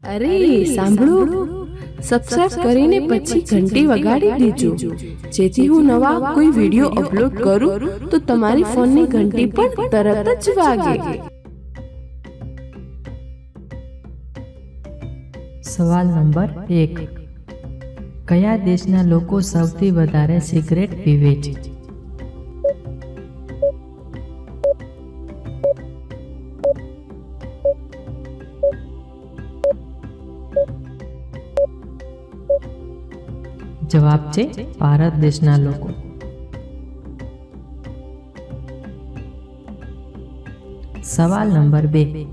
અરે સાંભળો, સબસ્ક્રાઇબ કરીને પછી ઘંટી વગાડી દેજો, જેથી હું નવા કોઈ વિડીયો અપલોડ કરું તો તમારી ફોનની ઘંટી પણ તરત જ વાગે. સવાલ નંબર 1. કયા દેશના લોકો સૌથી વધારે સિગરેટ પીવે છે? જવાબ છે ભારત દેશના લોકો. સવાલ નંબર 2.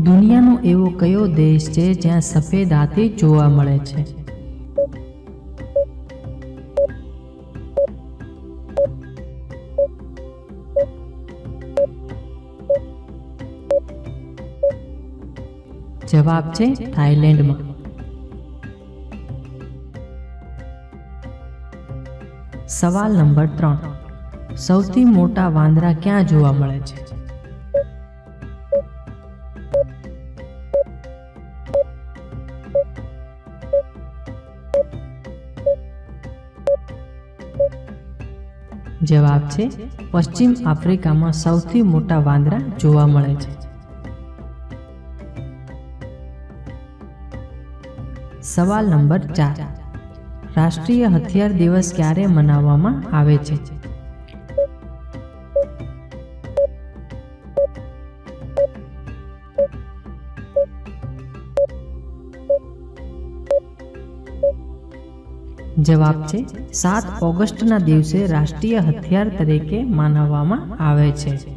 દુનિયાનો એવો કયો દેશ છે જ્યાં સફેદ હાથી જોવા મળે છે? જવાબ છે થાઈલેન્ડમાં. સવાલ નંબર 3. સૌથી મોટા વાંદરા ક્યાં જોવા મળે છે? જવાબ છે પશ્ચિમ આફ્રિકામાં સૌથી મોટા વાંદરા જોવા મળે છે. સવાલ નંબર 4. રાષ્ટ્રીય હથિયાર દિવસ ક્યારે મનાવવામાં આવે છે? જવાબ છે 7 ઓગસ્ટના દિવસે રાષ્ટ્રીય હથિયાર તરીકે મનાવવામાં આવે છે.